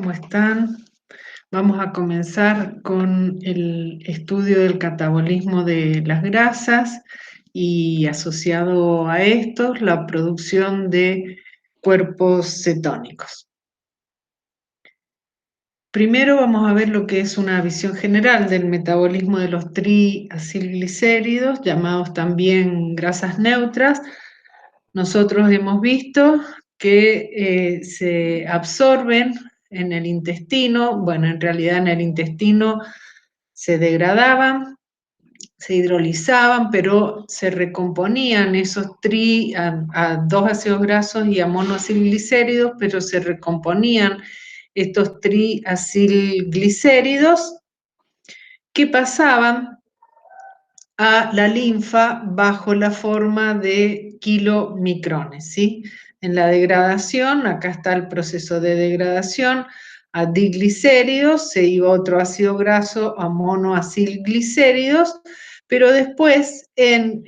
¿cómo están? Vamos a comenzar con el estudio del catabolismo de las grasas y asociado a estos la producción de cuerpos cetónicos. Primero vamos a ver lo que es una visión general del metabolismo de los triacilglicéridos, llamados también grasas neutras. Nosotros hemos visto que se absorben en el intestino, bueno, en realidad en el intestino se degradaban, se hidrolizaban, pero se recomponían esos a dos ácidos grasos y a monoacilglicéridos, pero se recomponían estos triacilglicéridos que pasaban a la linfa bajo la forma de kilomicrones, ¿sí? En la degradación, acá está el proceso de degradación a diglicéridos, se iba otro ácido graso a monoacilglicéridos, pero después en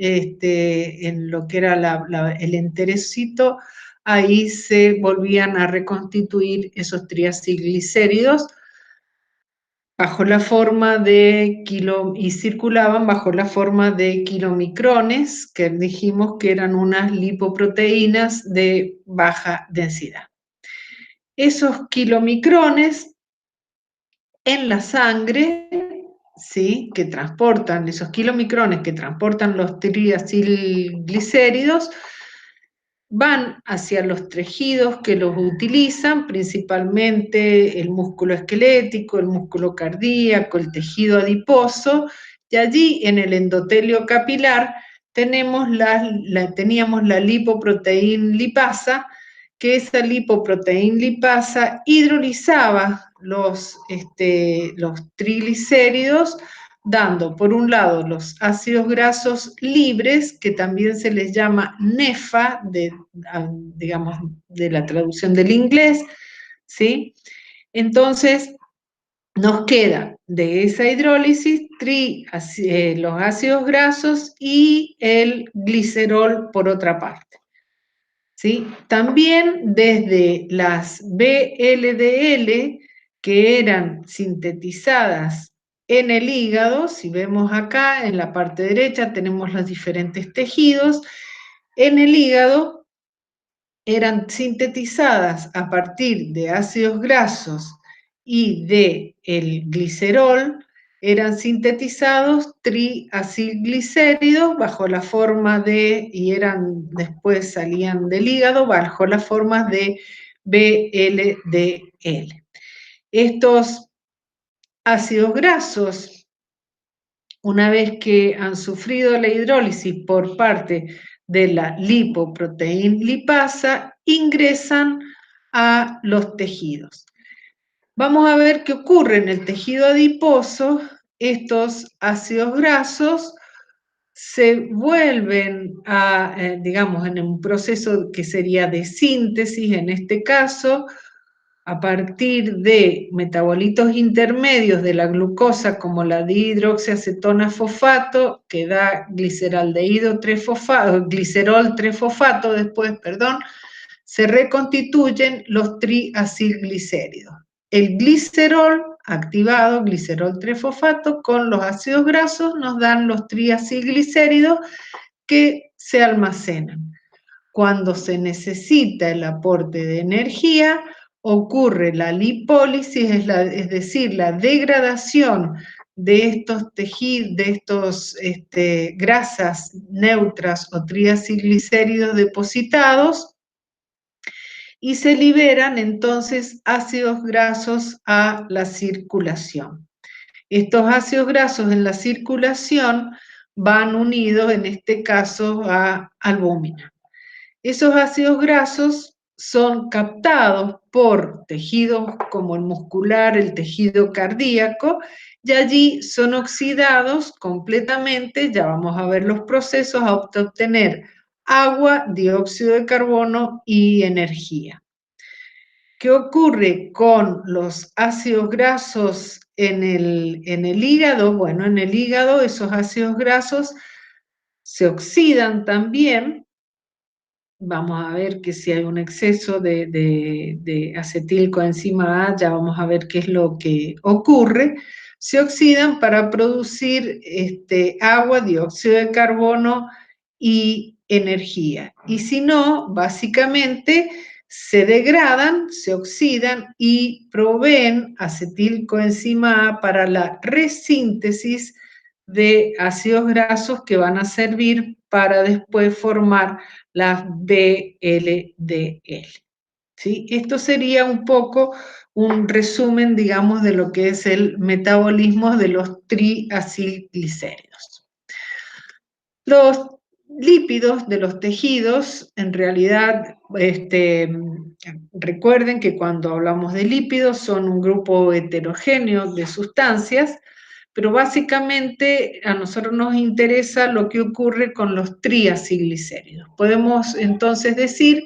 lo que era el enterocito, ahí se volvían a reconstituir esos triacilglicéridos bajo la forma de y circulaban bajo la forma de kilomicrones, que dijimos que eran unas lipoproteínas de baja densidad. Esos kilomicrones en la sangre, ¿sí? Que transportan, esos kilomicrones que transportan los triacilglicéridos, van hacia los tejidos que los utilizan, principalmente el músculo esquelético, el músculo cardíaco, el tejido adiposo, y allí en el endotelio capilar teníamos la lipoproteína lipasa, que esa lipoproteína lipasa hidrolizaba los triglicéridos, dando por un lado los ácidos grasos libres, que también se les llama NEFA, digamos, de la traducción del inglés, ¿sí? Entonces, nos queda de esa hidrólisis los ácidos grasos y el glicerol por otra parte, ¿sí? También desde las VLDL, que eran sintetizadas en el hígado, si vemos acá en la parte derecha tenemos los diferentes tejidos, en el hígado eran sintetizadas a partir de ácidos grasos y de el glicerol, eran sintetizados triacilglicéridos bajo la forma de, y después salían del hígado bajo las formas de VLDL. Estos ácidos grasos, una vez que han sufrido la hidrólisis por parte de la lipoproteína lipasa, ingresan a los tejidos. Vamos a ver qué ocurre en el tejido adiposo. Estos ácidos grasos se vuelven a, digamos, en un proceso que sería de síntesis, en este caso, a partir de metabolitos intermedios de la glucosa, como la dihidroxiacetona fosfato, que da gliceraldehído 3-fosfato, glicerol 3-fosfato después, perdón, se reconstituyen los triacilglicéridos. El glicerol activado, glicerol 3-fosfato, con los ácidos grasos nos dan los triacilglicéridos que se almacenan. Cuando se necesita el aporte de energía, ocurre la lipólisis, es decir, la degradación de estos tejidos, de estos grasas neutras o triacilglicéridos depositados, y se liberan entonces ácidos grasos a la circulación. Estos ácidos grasos en la circulación van unidos, en este caso, a albúmina. Esos ácidos grasos son captados por tejidos como el muscular, el tejido cardíaco, y allí son oxidados completamente, ya vamos a ver los procesos, a obtener agua, dióxido de carbono y energía. ¿Qué ocurre con los ácidos grasos en el hígado? Bueno, en el hígado esos ácidos grasos se oxidan también, vamos a ver que si hay un exceso de acetilcoenzima A, ya vamos a ver qué es lo que ocurre. Se oxidan para producir agua, dióxido de carbono y energía. Y si no, básicamente se degradan, se oxidan y proveen acetilcoenzima A para la resíntesis de ácidos grasos que van a servir para después formar las VLDL. ¿Sí? Esto sería un poco un resumen, digamos, de lo que es el metabolismo de los triacilglicéridos. Los lípidos de los tejidos, en realidad, recuerden que cuando hablamos de lípidos son un grupo heterogéneo de sustancias, pero básicamente a nosotros nos interesa lo que ocurre con los triacilglicéridos. Podemos entonces decir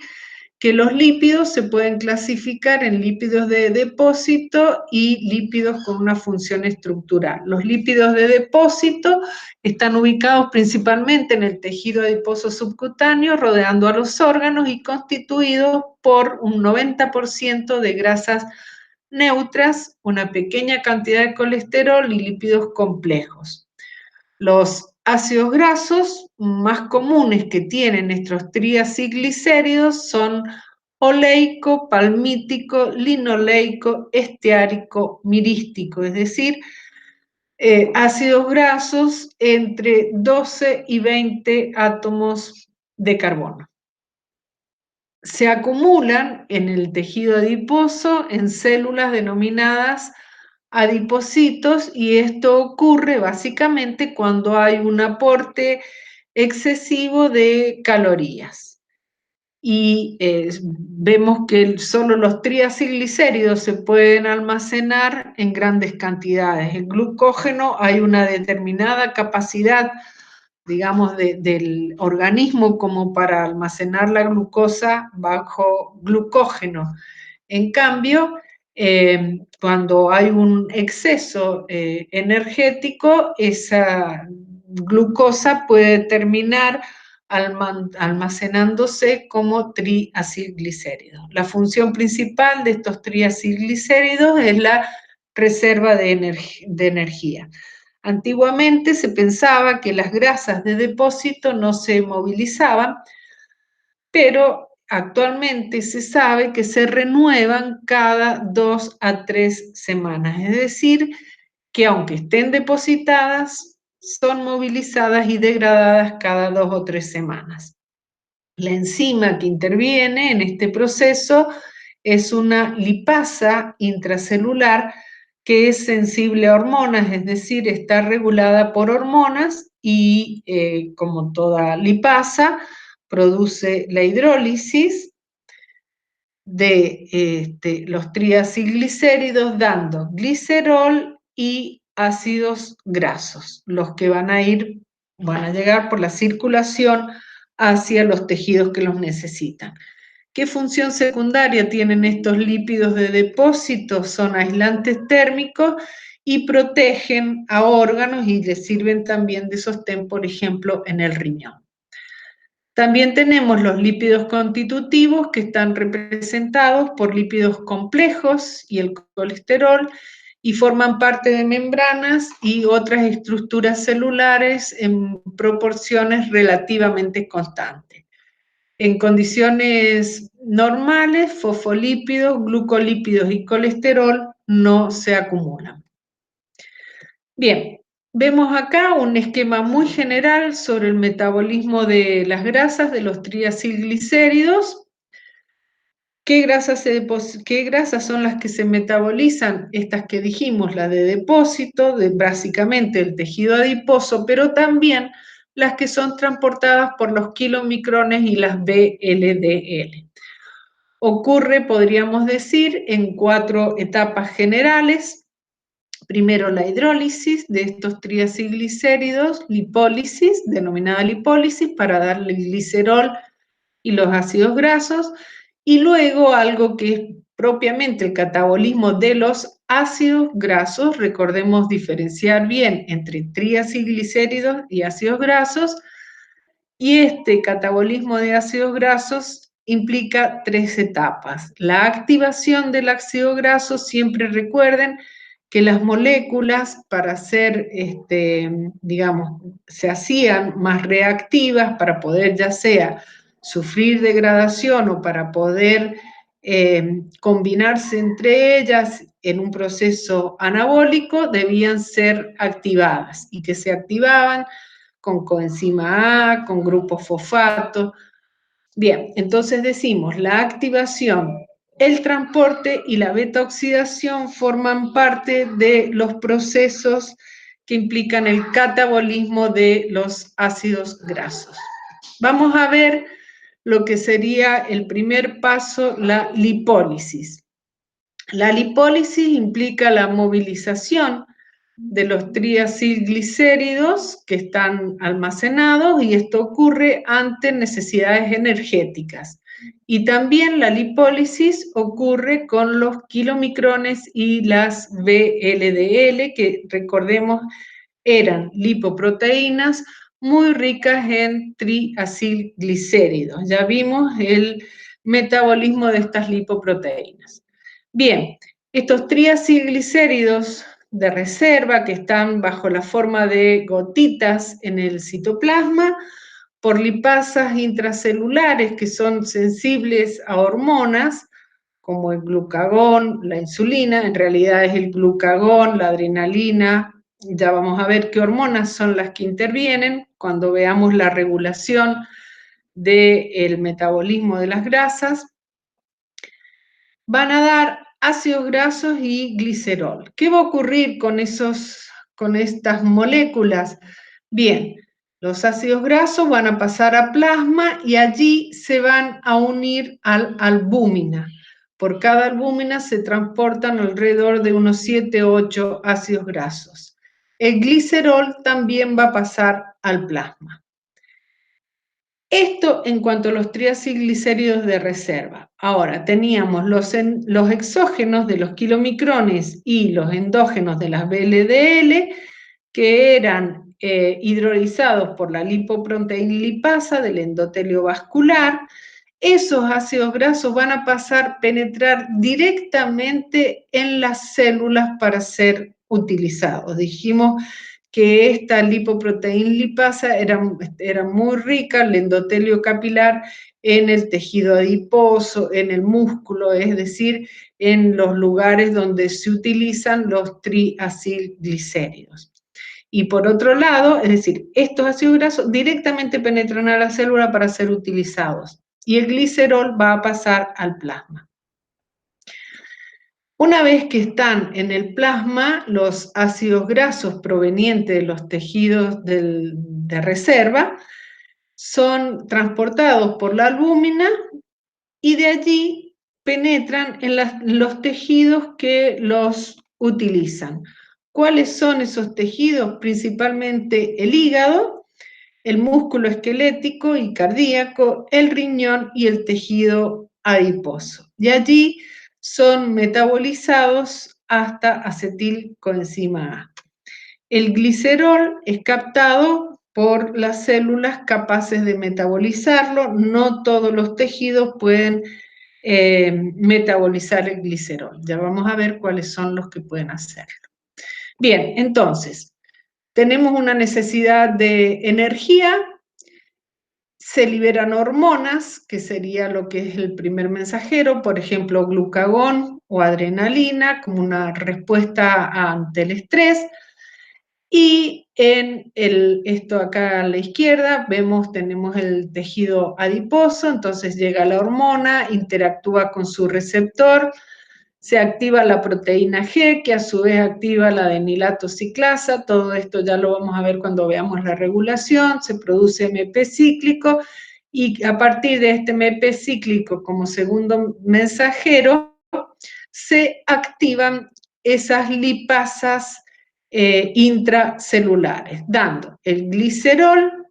que los lípidos se pueden clasificar en lípidos de depósito y lípidos con una función estructural. Los lípidos de depósito están ubicados principalmente en el tejido adiposo subcutáneo, rodeando a los órganos y constituidos por un 90% de grasas neutras, una pequeña cantidad de colesterol y lípidos complejos. Los ácidos grasos más comunes que tienen estos triacilglicéridos son oleico, palmítico, linoleico, esteárico, mirístico, es decir, ácidos grasos entre 12 y 20 átomos de carbono. Se acumulan en el tejido adiposo en células denominadas adipocitos y esto ocurre básicamente cuando hay un aporte excesivo de calorías. Y vemos que solo los triacilglicéridos se pueden almacenar en grandes cantidades. El glucógeno hay una determinada capacidad, digamos, del organismo como para almacenar la glucosa bajo glucógeno. En cambio, cuando hay un exceso energético, esa glucosa puede terminar almacenándose como triacilglicéridos. La función principal de estos triacilglicéridos es la reserva de energía. Antiguamente se pensaba que las grasas de depósito no se movilizaban, pero actualmente se sabe que se renuevan cada 2 a 3 semanas, es decir, que aunque estén depositadas, son movilizadas y degradadas cada 2 o 3 semanas. La enzima que interviene en este proceso es una lipasa intracelular que es sensible a hormonas, es decir, está regulada por hormonas y como toda lipasa, produce la hidrólisis de los triacilglicéridos dando glicerol y ácidos grasos, los que van a llegar por la circulación hacia los tejidos que los necesitan. ¿Qué función secundaria tienen estos lípidos de depósito? Son aislantes térmicos y protegen a órganos y les sirven también de sostén, por ejemplo, en el riñón. También tenemos los lípidos constitutivos que están representados por lípidos complejos y el colesterol y forman parte de membranas y otras estructuras celulares en proporciones relativamente constantes. En condiciones normales, fosfolípidos, glucolípidos y colesterol no se acumulan. Bien, vemos acá un esquema muy general sobre el metabolismo de las grasas de los triacilglicéridos. ¿Qué grasas son las que se metabolizan? Estas que dijimos, las de depósito, básicamente el tejido adiposo, pero también las que son transportadas por los kilomicrones y las VLDL. Ocurre, podríamos decir, en 4 etapas generales. Primero la hidrólisis de estos triacilglicéridos, lipólisis, denominada lipólisis, para darle el glicerol y los ácidos grasos, y luego algo que es propiamente el catabolismo de los ácidos grasos. Recordemos diferenciar bien entre triacilglicéridos y ácidos grasos, Y este catabolismo de ácidos grasos implica 3 etapas. La activación del ácido graso, siempre recuerden que las moléculas para ser, digamos, se hacían más reactivas para poder ya sea sufrir degradación o para poder combinarse entre ellas en un proceso anabólico, debían ser activadas y que se activaban con coenzima A, con grupo fosfato. Bien, entonces decimos, la activación, el transporte y la beta-oxidación forman parte de los procesos que implican el catabolismo de los ácidos grasos. Vamos a ver lo que sería el primer paso, la lipólisis. La lipólisis implica la movilización de los triacilglicéridos que están almacenados, y esto ocurre ante necesidades energéticas. Y también la lipólisis ocurre con los kilomicrones y las VLDL, que recordemos eran lipoproteínas muy ricas en triacilglicéridos. Ya vimos el metabolismo de estas lipoproteínas. Bien, estos triacilglicéridos de reserva que están bajo la forma de gotitas en el citoplasma, por lipasas intracelulares que son sensibles a hormonas, como el glucagón, la insulina, en realidad es el glucagón, la adrenalina, ya vamos a ver qué hormonas son las que intervienen cuando veamos la regulación del metabolismo de las grasas, van a dar ácidos grasos y glicerol. ¿Qué va a ocurrir con estas moléculas? Bien, los ácidos grasos van a pasar a plasma y allí se van a unir al albúmina. Por cada albúmina se transportan alrededor de unos 7 o 8 ácidos grasos. El glicerol también va a pasar al plasma. Esto en cuanto a los triacilglicéridos de reserva. Ahora, teníamos los exógenos de los kilomicrones y los endógenos de las VLDL, que eran hidrolizados por la lipoproteína lipasa del endotelio vascular. Esos ácidos grasos van a penetrar directamente en las células para ser utilizados. Dijimos que esta lipoproteína lipasa era muy rica, el endotelio capilar, en el tejido adiposo, en el músculo, es decir, en los lugares donde se utilizan los triacilglicéridos. Y por otro lado, es decir, estos ácidos grasos directamente penetran a la célula para ser utilizados, y el glicerol va a pasar al plasma. Una vez que están en el plasma, los ácidos grasos provenientes de los tejidos de reserva son transportados por la albúmina y de allí penetran en los tejidos que los utilizan. ¿Cuáles son esos tejidos? Principalmente el hígado, el músculo esquelético y cardíaco, el riñón y el tejido adiposo. Y allí son metabolizados hasta acetilcoenzima A. El glicerol es captado por las células capaces de metabolizarlo. No todos los tejidos pueden metabolizar el glicerol. Ya vamos a ver cuáles son los que pueden hacerlo. Bien, entonces, tenemos una necesidad de energía, se liberan hormonas, que sería lo que es el primer mensajero, por ejemplo, glucagón o adrenalina, como una respuesta ante el estrés. Y en esto acá a la izquierda tenemos el tejido adiposo, entonces llega la hormona, interactúa con su receptor, se activa la proteína G, que a su vez activa la adenilato ciclasa. Todo esto ya lo vamos a ver cuando veamos la regulación. Se produce MP cíclico, y a partir de este MP cíclico como segundo mensajero, se activan esas lipasas intracelulares, dando el glicerol,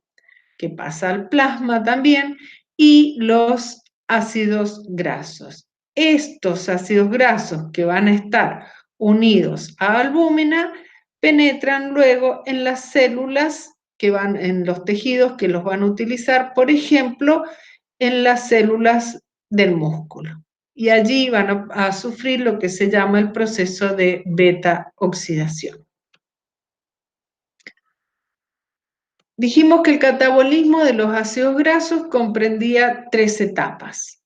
que pasa al plasma también, y los ácidos grasos. Estos ácidos grasos, que van a estar unidos a albúmina, penetran luego en las células que van en los tejidos que los van a utilizar, por ejemplo, en las células del músculo. Y allí van a sufrir lo que se llama el proceso de beta-oxidación. Dijimos que el catabolismo de los ácidos grasos comprendía 3 etapas.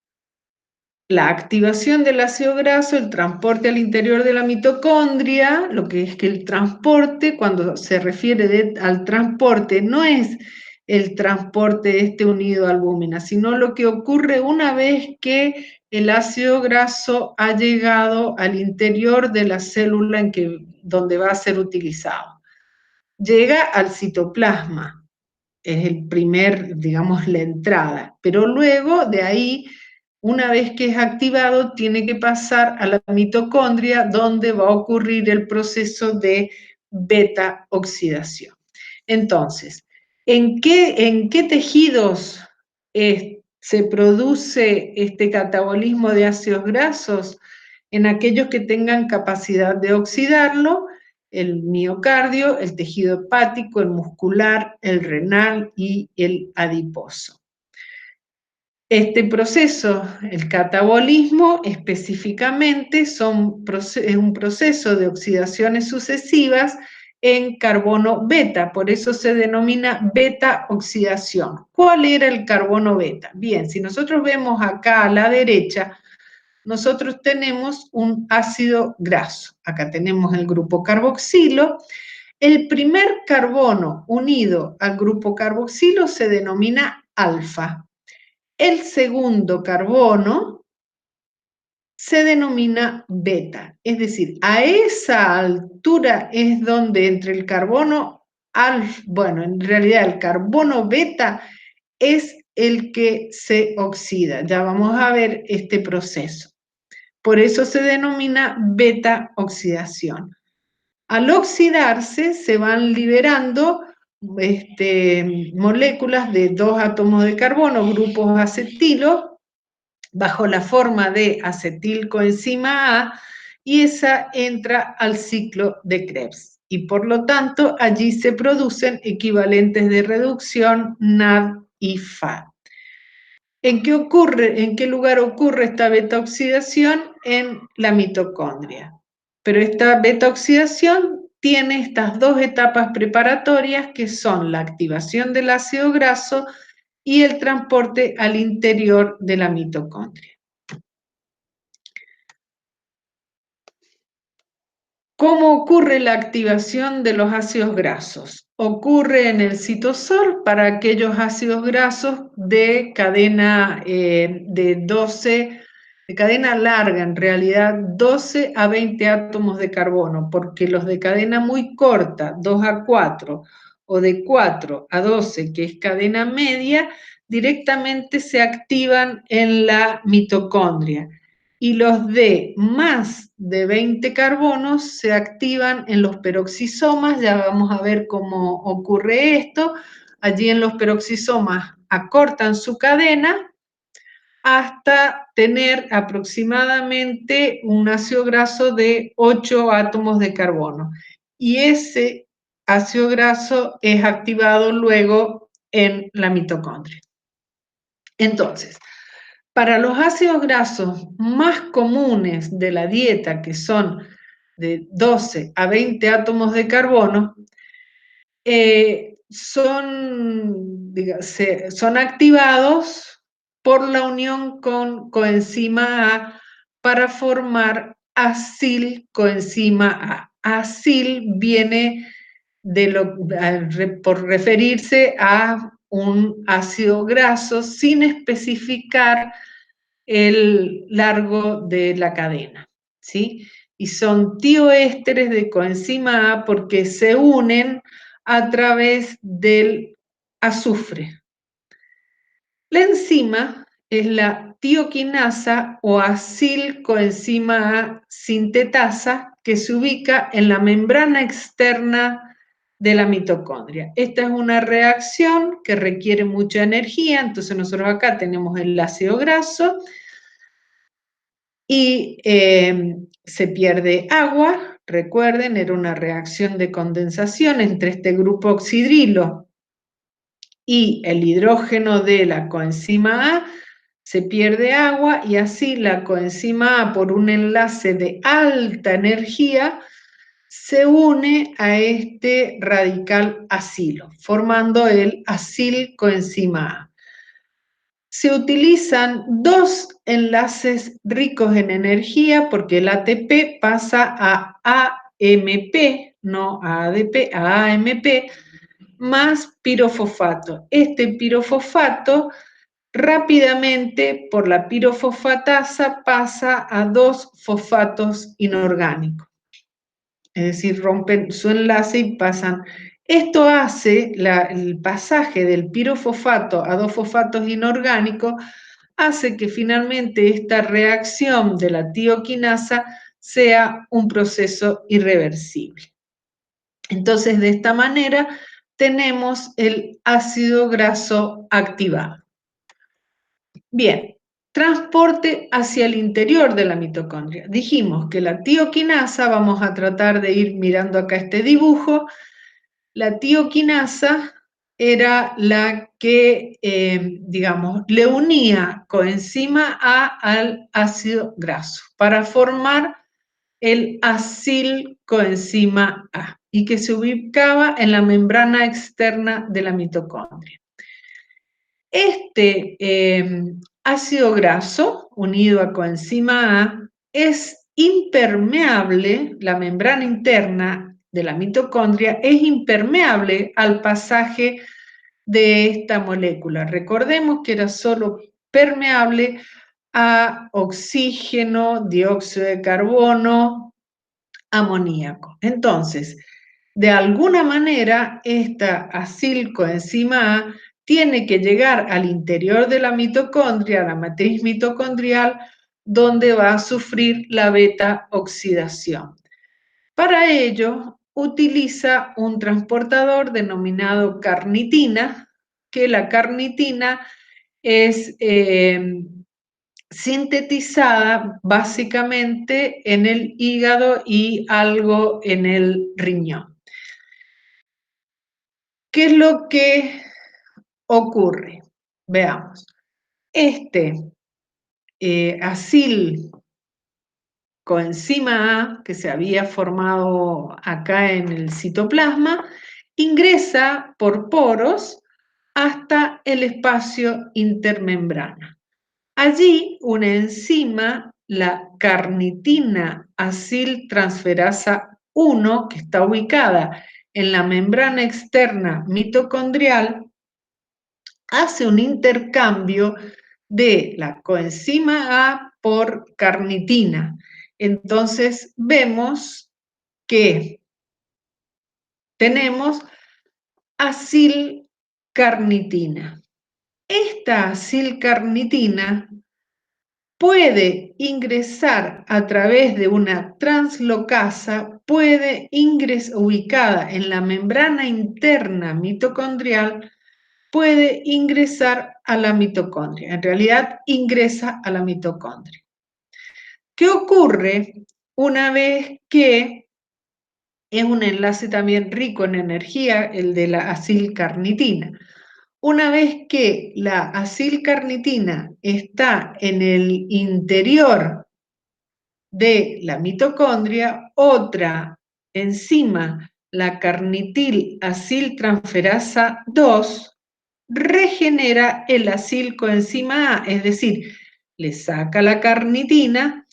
La activación del ácido graso, el transporte al interior de la mitocondria, lo que es que el transporte, cuando se refiere al transporte, no es el transporte unido a albúmina, sino lo que ocurre una vez que el ácido graso ha llegado al interior de la célula donde va a ser utilizado. Llega al citoplasma, es el primer, digamos, la entrada, pero luego de ahí, una vez que es activado, tiene que pasar a la mitocondria, donde va a ocurrir el proceso de beta-oxidación. Entonces, ¿en qué tejidos se produce este catabolismo de ácidos grasos? En aquellos que tengan capacidad de oxidarlo, el miocardio, el tejido hepático, el muscular, el renal y el adiposo. Este proceso, el catabolismo, específicamente es un proceso de oxidaciones sucesivas en carbono beta, por eso se denomina beta-oxidación. ¿Cuál era el carbono beta? Bien, si nosotros vemos acá a la derecha, nosotros tenemos un ácido graso. Acá tenemos el grupo carboxilo. El primer carbono unido al grupo carboxilo se denomina alfa. El segundo carbono se denomina beta. Es decir, a esa altura es donde entre el carbono alfa, bueno, en realidad el carbono beta es el que se oxida. Ya vamos a ver este proceso. Por eso se denomina beta-oxidación. Al oxidarse se van liberando moléculas de 2 átomos de carbono, grupos acetilo, bajo la forma de acetilcoenzima A, y esa entra al ciclo de Krebs. Y por lo tanto, allí se producen equivalentes de reducción NAD y FAD. ¿En qué lugar ocurre esta beta-oxidación? En la mitocondria. Pero esta beta-oxidación tiene estas 2 etapas preparatorias, que son la activación del ácido graso y el transporte al interior de la mitocondria. ¿Cómo ocurre la activación de los ácidos grasos? Ocurre en el citosol para aquellos ácidos grasos de cadena de cadena larga, en realidad 12 a 20 átomos de carbono, porque los de cadena muy corta, 2 a 4, o de 4 a 12, que es cadena media, directamente se activan en la mitocondria. Y los de más de 20 carbonos se activan en los peroxisomas. Ya vamos a ver cómo ocurre esto. Allí en los peroxisomas acortan su cadena hasta tener aproximadamente un ácido graso de 8 átomos de carbono. Y ese ácido graso es activado luego en la mitocondria. Entonces, para los ácidos grasos más comunes de la dieta, que son de 12 a 20 átomos de carbono, son activados por la unión con coenzima A para formar acilcoenzima A. Acil viene por referirse a un ácido graso sin especificar el largo de la cadena, ¿sí? Y son tioésteres de coenzima A porque se unen a través del azufre. La enzima es la tioquinasa o acilcoenzima A sintetasa, que se ubica en la membrana externa de la mitocondria. Esta es una reacción que requiere mucha energía, entonces nosotros acá tenemos el ácido graso y se pierde agua. Recuerden, era una reacción de condensación entre este grupo oxidrilo y el hidrógeno de la coenzima A, se pierde agua y así la coenzima A, por un enlace de alta energía, se une a este radical acilo, formando el acilcoenzima A. Se utilizan dos enlaces ricos en energía porque el ATP pasa a AMP, no a ADP, a AMP, más pirofosfato. Este pirofosfato rápidamente por la pirofosfatasa pasa a dos fosfatos inorgánicos. Es decir, rompen su enlace y pasan. Esto hace el pasaje del pirofosfato a dos fosfatos inorgánicos, hace que finalmente esta reacción de la tioquinasa sea un proceso irreversible. Entonces, de esta manera, tenemos el ácido graso activado. Bien, transporte hacia el interior de la mitocondria. Dijimos que la tioquinasa, vamos a tratar de ir mirando acá este dibujo, la tioquinasa era la que, digamos, le unía coenzima A al ácido graso para formar el acilcoenzima A y que se ubicaba en la membrana externa de la mitocondria. Este ácido graso unido a coenzima A es impermeable, la membrana interna de la mitocondria es impermeable al pasaje de esta molécula. Recordemos que era solo permeable a oxígeno, dióxido de carbono, amoníaco. Entonces, de alguna manera, esta acilcoenzima A tiene que llegar al interior de la mitocondria, la matriz mitocondrial, donde va a sufrir la beta-oxidación. Para ello, utiliza un transportador denominado carnitina, que la carnitina es sintetizada básicamente en el hígado y algo en el riñón. ¿Qué es lo que ocurre? Veamos. Este acilcoenzima A, que se había formado acá en el citoplasma, ingresa por poros hasta el espacio intermembrana. Allí una enzima, la carnitina aciltransferasa 1, que está ubicada en la membrana externa mitocondrial, hace un intercambio de la coenzima A por carnitina. Entonces vemos que tenemos acilcarnitina. Esta acilcarnitina puede ingresar a través de una translocasa, puede ingresar ubicada en la membrana interna mitocondrial, puede ingresar a la mitocondria. En realidad, ingresa a la mitocondria. ¿Qué ocurre una vez que es un enlace también rico en energía, el de la acilcarnitina? Una vez que la acilcarnitina está en el interior de la mitocondria, otra enzima, la carnitil aciltransferasa 2, regenera el acilcoenzima A, es decir, le saca la carnitina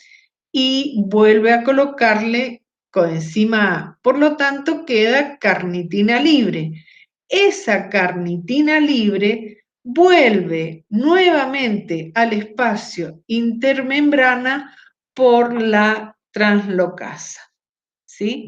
y vuelve a colocarle coenzima A. Por lo tanto, queda carnitina libre. Esa carnitina libre vuelve nuevamente al espacio intermembrana por la translocasa, ¿sí?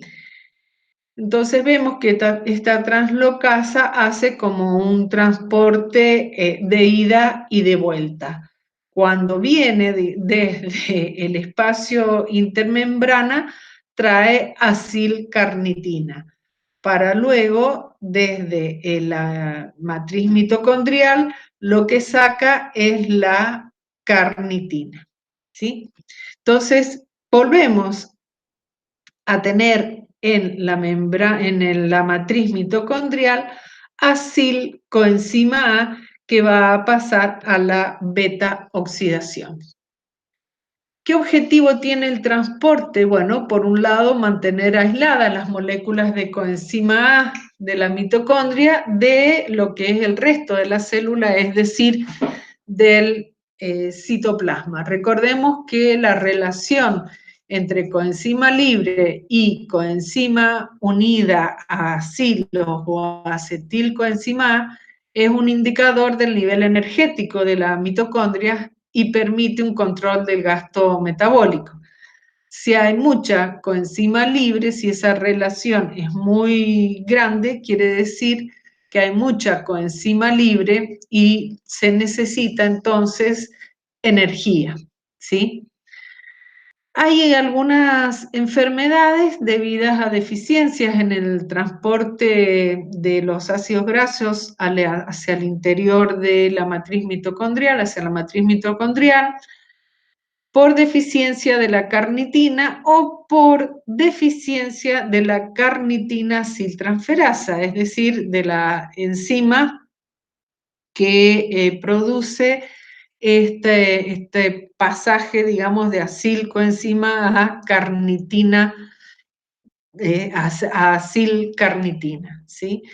Entonces vemos que esta translocasa hace como un transporte de ida y de vuelta. Cuando viene desde el espacio intermembrana, trae acilcarnitina, para luego, desde la matriz mitocondrial, lo que saca es la carnitina, ¿sí? Entonces, volvemos a tener en la matriz mitocondrial acilcoenzima A que va a pasar a la beta oxidación. ¿Qué objetivo tiene el transporte? Bueno, por un lado, mantener aisladas las moléculas de coenzima A de la mitocondria de lo que es el resto de la célula, es decir, del citoplasma. Recordemos que la relación entre coenzima libre y coenzima unida a acilo o acetilcoenzima A es un indicador del nivel energético de la mitocondria y permite un control del gasto metabólico. Si hay mucha coenzima libre, si esa relación es muy grande, quiere decir que hay mucha coenzima libre y se necesita entonces energía, ¿sí? Hay algunas enfermedades debidas a deficiencias en el transporte de los ácidos grasos hacia el interior de la matriz mitocondrial, hacia la matriz mitocondrial, por deficiencia de la carnitina o por deficiencia de la carnitina aciltransferasa, es decir, de la enzima que produce este pasaje, digamos, de acilcoenzima a carnitina, a acilcarnitina, ¿sí?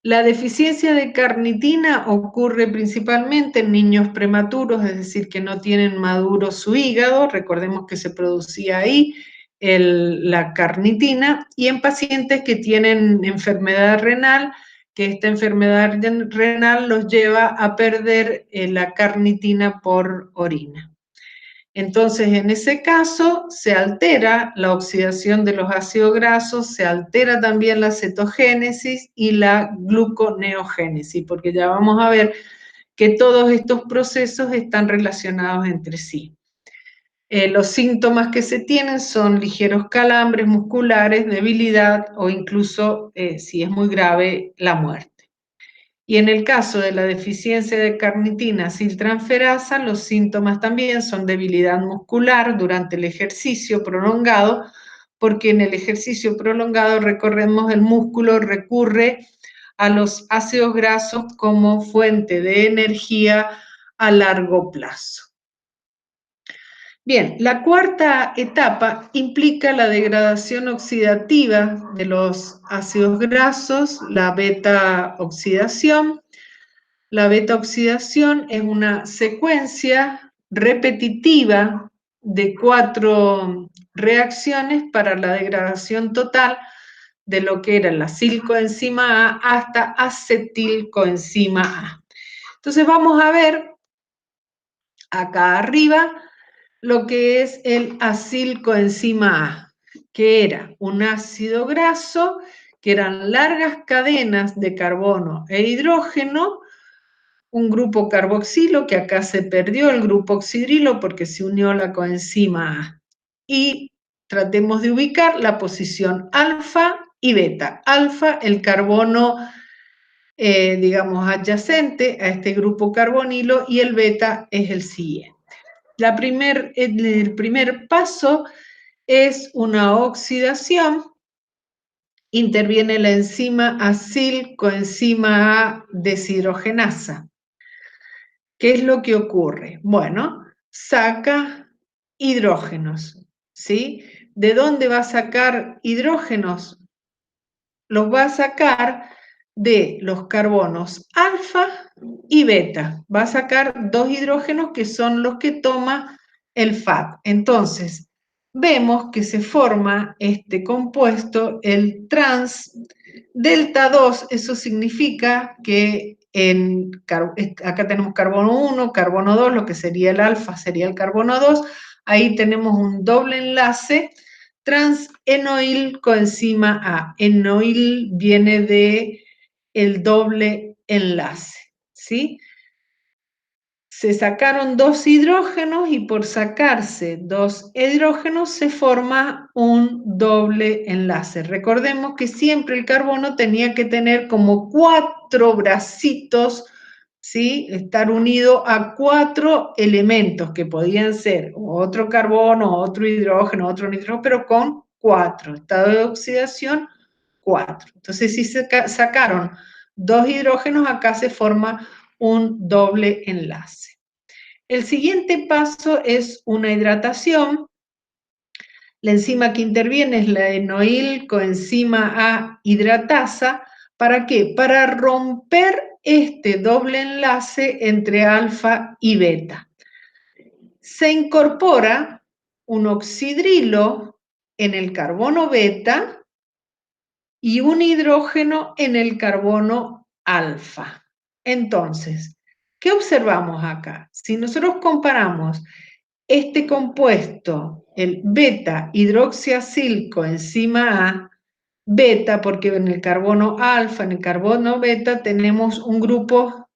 La deficiencia de carnitina ocurre principalmente en niños prematuros, es decir, que no tienen maduro su hígado, recordemos que se producía ahí la carnitina, y en pacientes que tienen enfermedad renal, que esta enfermedad renal los lleva a perder la carnitina por orina. Entonces, en ese caso, se altera la oxidación de los ácidos grasos, se altera también la cetogénesis y la gluconeogénesis, porque ya vamos a ver que todos estos procesos están relacionados entre sí. Los síntomas que se tienen son ligeros calambres musculares, debilidad o incluso, si es muy grave, la muerte. Y en el caso de la deficiencia de carnitina aciltransferasa, los síntomas también son debilidad muscular durante el ejercicio prolongado, porque en el ejercicio prolongado, recordemos, el músculo recurre a los ácidos grasos como fuente de energía a largo plazo. Bien, la cuarta etapa implica la degradación oxidativa de los ácidos grasos, la beta oxidación. La beta-oxidación es una secuencia repetitiva de 4 reacciones para la degradación total de lo que era la acilcoenzima A hasta acetilcoenzima A. Entonces vamos a ver acá arriba lo que es el acilcoenzima A, que era un ácido graso, que eran largas cadenas de carbono e hidrógeno, un grupo carboxilo, que acá se perdió el grupo oxidrilo porque se unió la coenzima A. Y tratemos de ubicar la posición alfa y beta. Alfa, el carbono, digamos, adyacente a este grupo carbonilo, y el beta es el siguiente. El primer paso es una oxidación. Interviene la enzima acilcoenzima A deshidrogenasa. ¿Qué es lo que ocurre? Bueno, saca hidrógenos, ¿sí? ¿De dónde va a sacar hidrógenos? Los va a sacar de los carbonos alfa y beta. Va a sacar 2 hidrógenos que son los que toma el FAD. Entonces, vemos que se forma este compuesto, el trans delta 2, eso significa que acá tenemos carbono 1, carbono 2, lo que sería el alfa sería el carbono 2, ahí tenemos un doble enlace trans-enoil coenzima A. Enoil viene de el doble enlace, ¿sí? Se sacaron 2 hidrógenos y por sacarse 2 hidrógenos se forma un doble enlace. Recordemos que siempre el carbono tenía que tener como 4 bracitos, ¿sí? Estar unido a 4 elementos que podían ser otro carbono, otro hidrógeno, otro nitrógeno, pero con 4. Estado de oxidación, 4. Entonces, si sacaron 2 hidrógenos, acá se forma un doble enlace. El siguiente paso es una hidratación. La enzima que interviene es la enoil-coenzima A hidratasa. ¿Para qué? Para romper este doble enlace entre alfa y beta. Se incorpora un oxidrilo en el carbono beta y un hidrógeno en el carbono alfa. Entonces, ¿qué observamos acá? Si nosotros comparamos este compuesto, el beta hidroxiacilcoenzima A, beta, porque en el carbono alfa, en el carbono beta, tenemos un grupo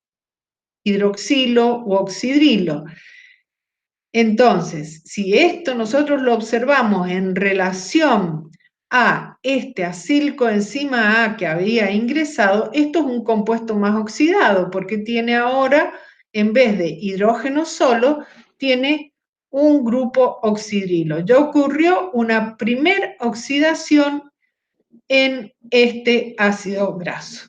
hidroxilo u oxidrilo. Entonces, si esto nosotros lo observamos en relación a este acilcoenzima A que había ingresado, esto es un compuesto más oxidado, porque tiene ahora, en vez de hidrógeno solo, tiene un grupo oxidrilo. Ya ocurrió una primer oxidación en este ácido graso.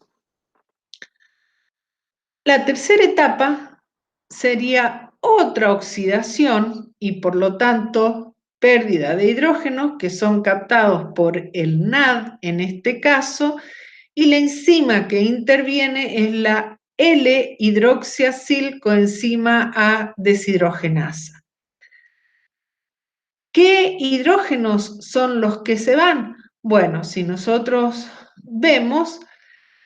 La tercera etapa sería otra oxidación y por lo tanto pérdida de hidrógenos que son captados por el NAD en este caso, y la enzima que interviene es la L-hidroxiacilcoenzima A deshidrogenasa. ¿Qué hidrógenos son los que se van? Bueno, si nosotros vemos,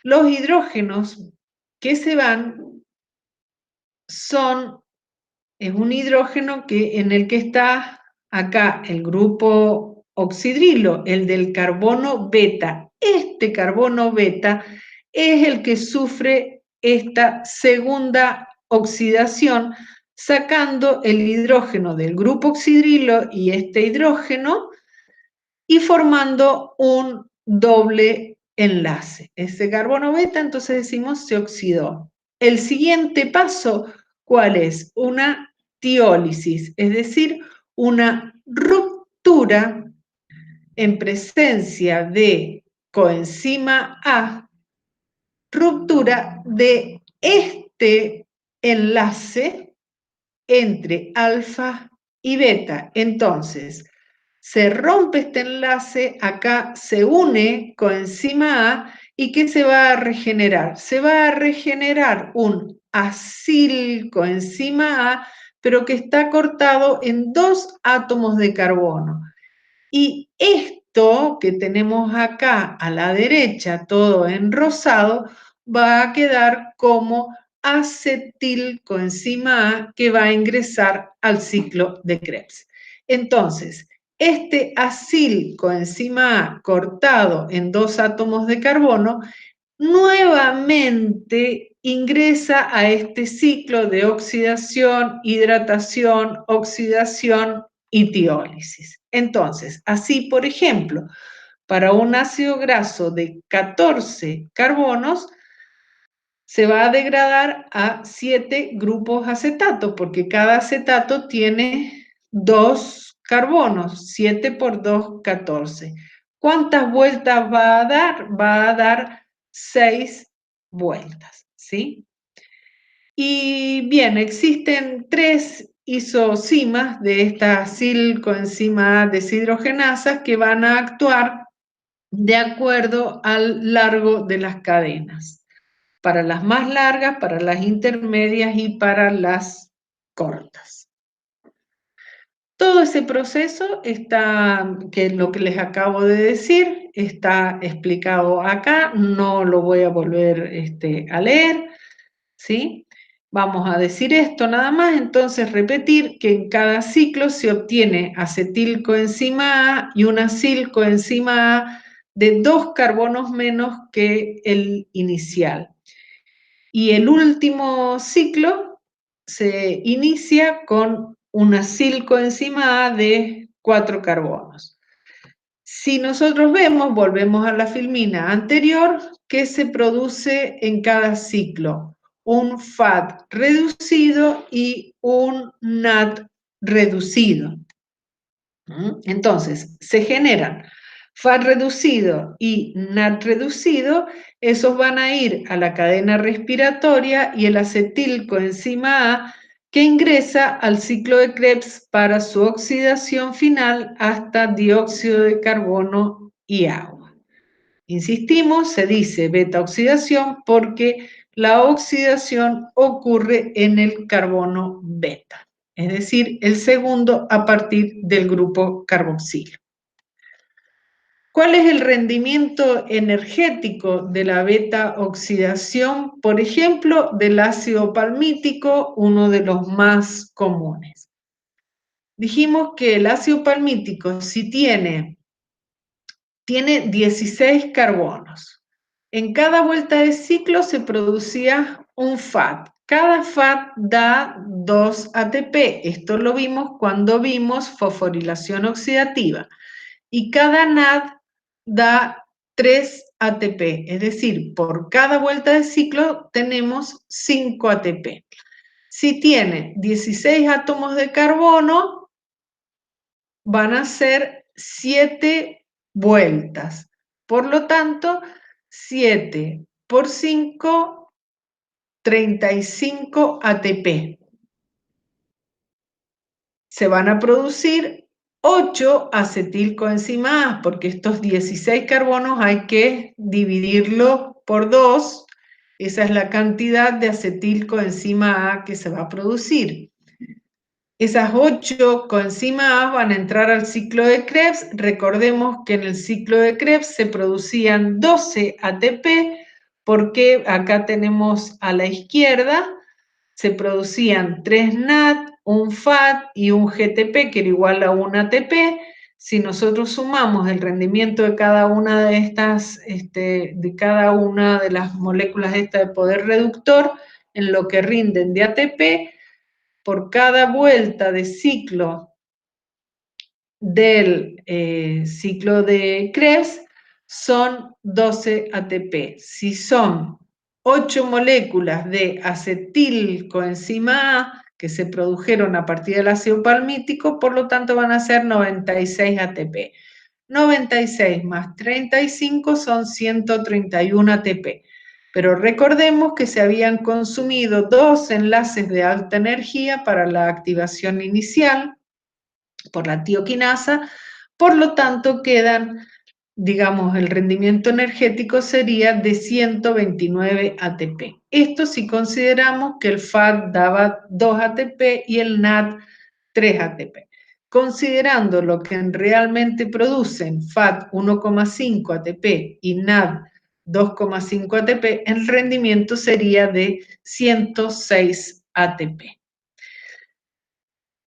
los hidrógenos que se van es un hidrógeno en el que está acá el grupo oxidrilo, el del carbono beta. Este carbono beta es el que sufre esta segunda oxidación, sacando el hidrógeno del grupo oxidrilo y este hidrógeno y formando un doble enlace. Ese carbono beta, entonces decimos, se oxidó. El siguiente paso, ¿cuál es? Una tiólisis, es decir, una ruptura en presencia de coenzima A, ruptura de este enlace entre alfa y beta. Entonces, se rompe este enlace, acá se une coenzima A, ¿y qué se va a regenerar? Se va a regenerar un acilcoenzima A, pero que está cortado en 2 átomos de carbono. Y esto que tenemos acá a la derecha, todo en rosado, va a quedar como acetilcoenzima A que va a ingresar al ciclo de Krebs. Entonces, este acilcoenzima A cortado en 2 átomos de carbono nuevamente ingresa a este ciclo de oxidación, hidratación, oxidación y tiólisis. Entonces, así, por ejemplo, para un ácido graso de 14 carbonos, se va a degradar a 7 grupos acetato, porque cada acetato tiene 2 carbonos, 7 por 2, 14. ¿Cuántas vueltas va a dar? Va a dar 6 vueltas, ¿sí? Y bien, existen 3 isocimas de esta acilcoenzima deshidrogenasas que van a actuar de acuerdo al largo de las cadenas. Para las más largas, para las intermedias y para las cortas. Todo ese proceso está, que es lo que les acabo de decir, está explicado acá, no lo voy a volver a leer, ¿sí? Vamos a decir esto nada más, entonces repetir que en cada ciclo se obtiene acetilcoenzima A y una acilcoenzima A de 2 carbonos menos que el inicial. Y el último ciclo se inicia con una acilcoenzima A de 4 carbonos. Si nosotros vemos, volvemos a la filmina anterior, ¿qué se produce en cada ciclo? Un FAD reducido y un NAD reducido. Entonces, se generan FAD reducido y NAD reducido esos van a ir a la cadena respiratoria y el acetilcoenzima A que ingresa al ciclo de Krebs para su oxidación final hasta dióxido de carbono y agua. Insistimos, se dice beta oxidación porque la oxidación ocurre en el carbono beta, es decir, el segundo a partir del grupo carboxilo. ¿Cuál es el rendimiento energético de la beta oxidación? Por ejemplo, del ácido palmítico, uno de los más comunes. Dijimos que el ácido palmítico, si tiene 16 carbonos. En cada vuelta de ciclo se producía un FAT. Cada FAT da 2 ATP. Esto lo vimos cuando vimos fosforilación oxidativa. Y cada NAD da 3 ATP. Es decir, por cada vuelta de ciclo tenemos 5 ATP. Si tiene 16 átomos de carbono, van a ser 7 vueltas. Por lo tanto, 7 por 5, 35 ATP. Se van a producir 8 acetilcoenzima A, porque estos 16 carbonos hay que dividirlo por 2. Esa es la cantidad de acetilcoenzima A que se va a producir. Esas 8 coenzimas A van a entrar al ciclo de Krebs. Recordemos que en el ciclo de Krebs se producían 12 ATP, porque acá tenemos a la izquierda, se producían 3 NAD, un FAT y un GTP, que era igual a 1 ATP. Si nosotros sumamos el rendimiento de cada una de estas, de cada una de las moléculas de poder reductor, en lo que rinden de ATP, por cada vuelta de ciclo del ciclo de Krebs son 12 ATP. Si son 8 moléculas de acetilcoenzima A que se produjeron a partir del ácido palmítico, por lo tanto van a ser 96 ATP. 96 más 35 son 131 ATP. Pero recordemos que se habían consumido 2 enlaces de alta energía para la activación inicial por la tioquinasa, por lo tanto quedan, digamos, el rendimiento energético sería de 129 ATP. Esto si consideramos que el FAT daba 2 ATP y el NAD 3 ATP. Considerando lo que realmente producen FAT 1,5 ATP y NAD 2,5 ATP, el rendimiento sería de 106 ATP.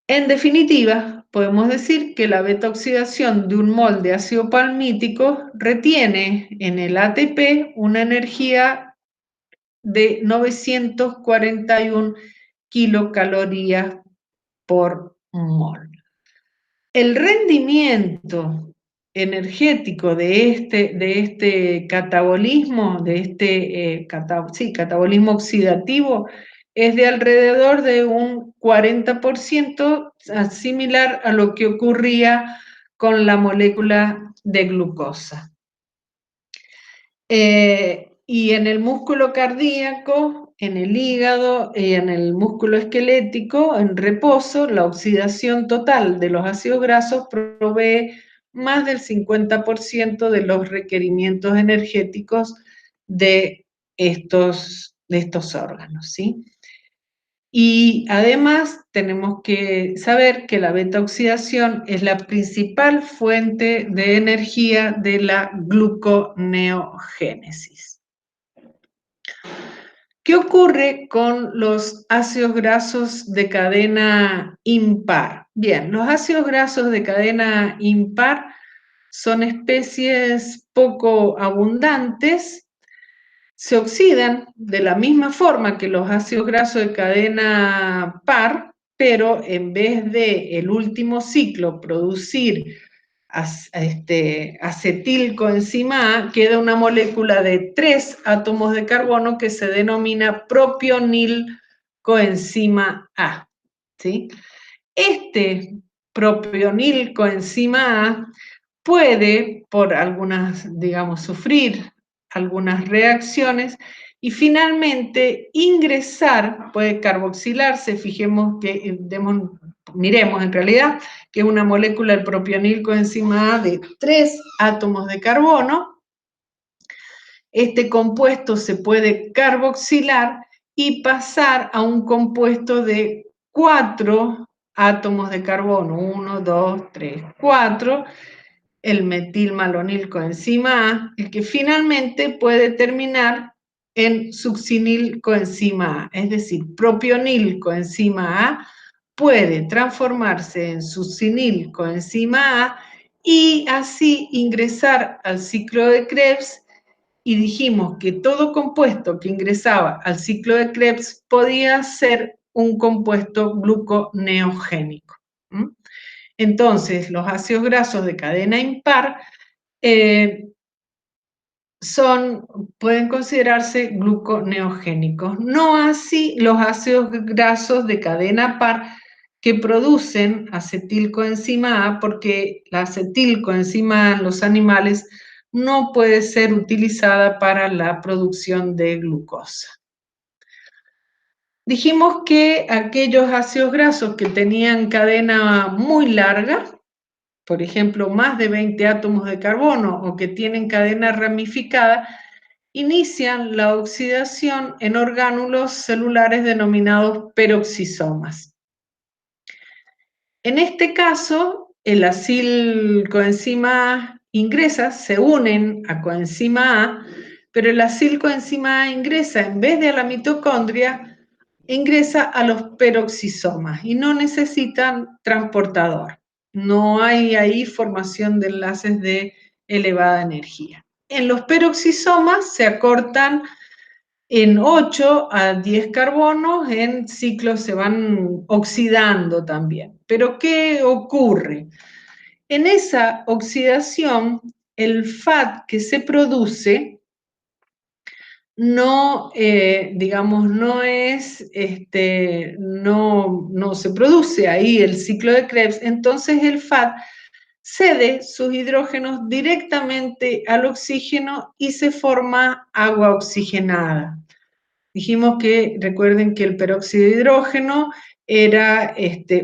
En definitiva, podemos decir que la beta-oxidación de un mol de ácido palmítico retiene en el ATP una energía de 941 kilocalorías por mol. El rendimiento energético de este catabolismo, catabolismo oxidativo, es de alrededor de un 40%, similar a lo que ocurría con la molécula de glucosa. Y en el músculo cardíaco, en el hígado y en el músculo esquelético, en reposo, la oxidación total de los ácidos grasos provee más del 50% de los requerimientos energéticos de estos órganos, ¿sí? Y además tenemos que saber que la beta-oxidación es la principal fuente de energía de la gluconeogénesis. ¿Qué ocurre con los ácidos grasos de cadena impar? Bien, los ácidos grasos de cadena impar son especies poco abundantes, se oxidan de la misma forma que los ácidos grasos de cadena par, pero en vez de el último ciclo producir acetilcoenzima A, queda una molécula de 3 átomos de carbono que se denomina propionilcoenzima A, ¿sí? Este propionilcoenzima A puede, por algunas, digamos, sufrir algunas reacciones y finalmente ingresar, puede carboxilarse, fijemos que, miremos en realidad, que es una molécula del propionil coenzima A de 3 átomos de carbono. Este compuesto se puede carboxilar y pasar a un compuesto de 4 átomos de carbono, 1, 2, 3, 4, el metilmalonil coenzima A, el que finalmente puede terminar en succinil coenzima A, es decir, propionil coenzima A puede transformarse en succinil coenzima A y así ingresar al ciclo de Krebs, y dijimos que todo compuesto que ingresaba al ciclo de Krebs podía ser un compuesto gluconeogénico. Entonces, los ácidos grasos de cadena impar pueden considerarse gluconeogénicos. No así los ácidos grasos de cadena par que producen acetilcoenzima A, porque la acetilcoenzima A en los animales no puede ser utilizada para la producción de glucosa. Dijimos que aquellos ácidos grasos que tenían cadena muy larga, por ejemplo, más de 20 átomos de carbono o que tienen cadena ramificada, inician la oxidación en orgánulos celulares denominados peroxisomas. En este caso, el acilcoenzima A ingresa, se unen a coenzima A, pero el acilcoenzima A ingresa, en vez de a la mitocondria, ingresa a los peroxisomas y no necesitan transportador. No hay ahí formación de enlaces de elevada energía. En los peroxisomas se acortan en 8 a 10 carbonos, en ciclos se van oxidando también. Pero ¿qué ocurre? En esa oxidación, el FAT que se produce no, digamos, no se produce ahí el ciclo de Krebs, entonces el FAT cede sus hidrógenos directamente al oxígeno y se forma agua oxigenada. Dijimos que, recuerden que el peróxido de hidrógeno era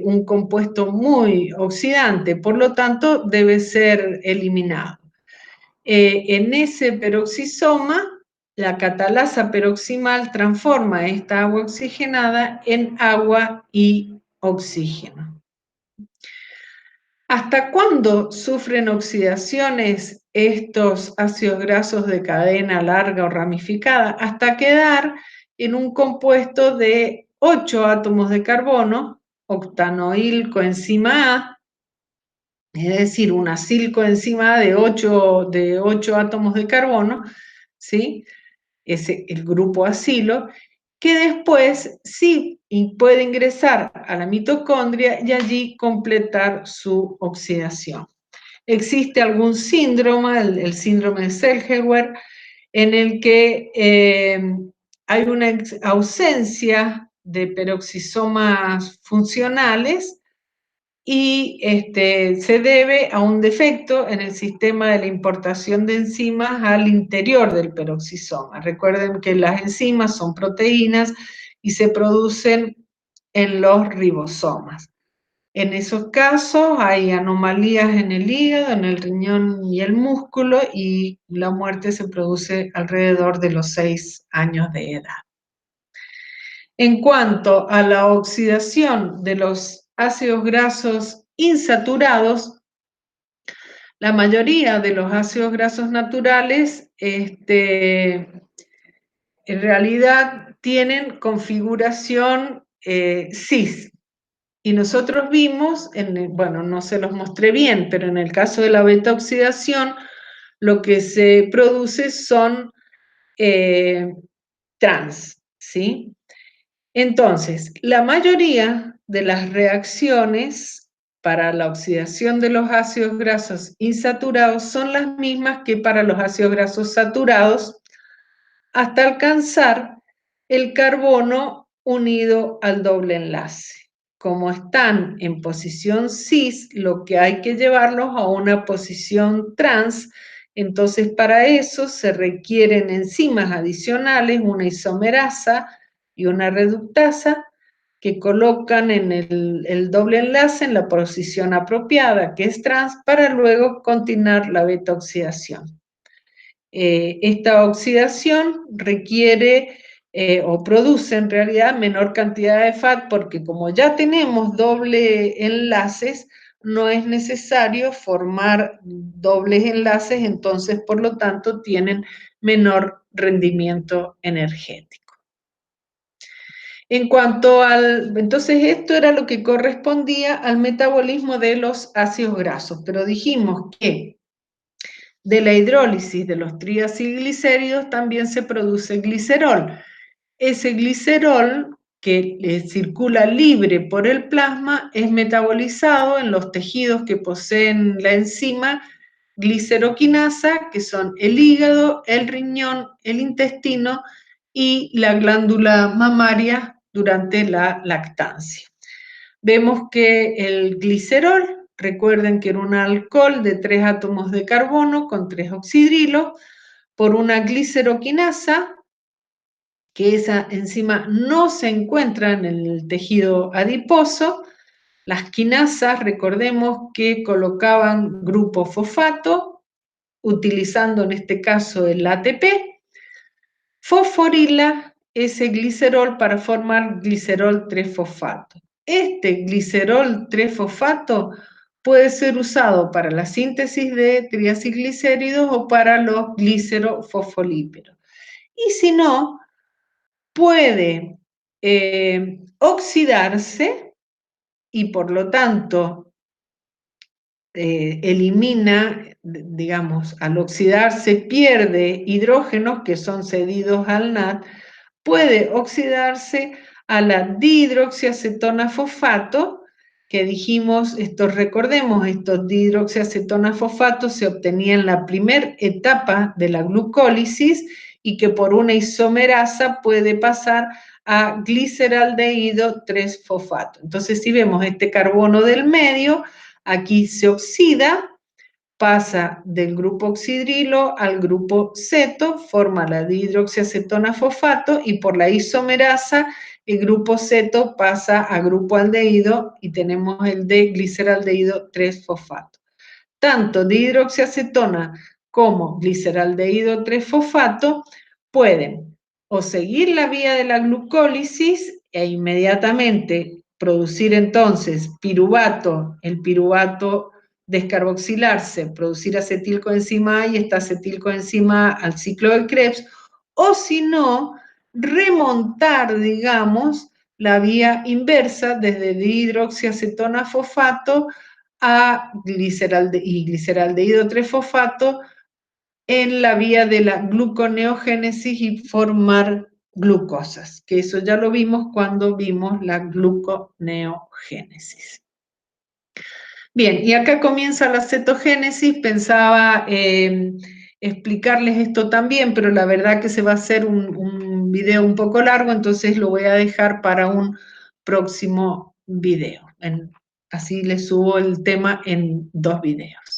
un compuesto muy oxidante, por lo tanto debe ser eliminado. En ese peroxisoma, la catalasa peroximal transforma esta agua oxigenada en agua y oxígeno. ¿Hasta cuándo sufren oxidaciones estos ácidos grasos de cadena larga o ramificada? Hasta quedar en un compuesto de 8 átomos de carbono, octanoil coenzima A, es decir, un acilcoenzima A de 8 átomos de carbono, ¿sí? El grupo acilo, que después sí puede ingresar a la mitocondria y allí completar su oxidación. Existe algún síndrome, el síndrome de Selgerware, en el que hay una ausencia de peroxisomas funcionales y se debe a un defecto en el sistema de la importación de enzimas al interior del peroxisoma. Recuerden que las enzimas son proteínas y se producen en los ribosomas. En esos casos hay anomalías en el hígado, en el riñón y el músculo, y la muerte se produce alrededor de los 6 años de edad. En cuanto a la oxidación de los ácidos grasos insaturados, la mayoría de los ácidos grasos naturales en realidad tienen configuración cis. Y nosotros vimos, bueno, no se los mostré bien, pero en el caso de la beta-oxidación, lo que se produce son trans, ¿sí? Entonces, la mayoría de las reacciones para la oxidación de los ácidos grasos insaturados son las mismas que para los ácidos grasos saturados, hasta alcanzar el carbono unido al doble enlace. Como están en posición cis, lo que hay que llevarlos a una posición trans, Entonces, para eso se requieren enzimas adicionales, una isomerasa y una reductasa, que colocan en el doble enlace en la posición apropiada, que es trans, para luego continuar la beta-oxidación. Esta oxidación requiere o produce en realidad menor cantidad de FAT, porque como ya tenemos doble enlaces, no es necesario formar dobles enlaces, entonces por lo tanto tienen menor rendimiento energético. En cuanto entonces esto era lo que correspondía al metabolismo de los ácidos grasos, pero dijimos que de la hidrólisis de los triacilglicéridos también se produce glicerol. Ese glicerol que circula libre por el plasma es metabolizado en los tejidos que poseen la enzima gliceroquinasa, que son el hígado, el riñón, el intestino y la glándula mamaria durante la lactancia. Vemos que el glicerol, recuerden que era un alcohol de 3 átomos de carbono con 3 oxidrilo, por una gliceroquinasa, que esa enzima no se encuentra en el tejido adiposo. Las quinasas, recordemos que colocaban grupo fosfato, utilizando en este caso el ATP, fosforila ese glicerol para formar glicerol 3-fosfato. Este glicerol 3-fosfato puede ser usado para la síntesis de triacilglicéridos o para los glicerofosfolíperos. Y si no, puede oxidarse y por lo tanto elimina, digamos, al oxidarse pierde hidrógenos que son cedidos al NAD, puede oxidarse a la dihidroxiacetona fosfato, que dijimos, recordemos, estos dihidroxiacetona fosfato se obtenían en la primera etapa de la glucólisis y que por una isomerasa puede pasar a gliceraldehído 3-fosfato. Entonces, si vemos este carbono del medio, aquí se oxida, pasa del grupo oxidrilo al grupo ceto, forma la dihidroxiacetona fosfato y por la isomerasa el grupo ceto pasa a grupo aldehído y tenemos el de gliceraldehído 3-fosfato. Tanto dihidroxiacetona como gliceraldehído 3-fosfato pueden o seguir la vía de la glucólisis e inmediatamente producir entonces piruvato, el piruvato descarboxilarse, producir acetilcoenzima A y esta acetilcoenzima A al ciclo de Krebs, o si no, remontar, digamos, la vía inversa desde dihidroxiacetona fosfato a gliceraldehído 3-fosfato en la vía de la gluconeogénesis y formar glucosas, que eso ya lo vimos cuando vimos la gluconeogénesis. Bien, y acá comienza la cetogénesis. Pensaba explicarles esto también, pero la verdad que se va a hacer un video un poco largo, entonces lo voy a dejar para un próximo video. Así les subo el tema en 2 videos.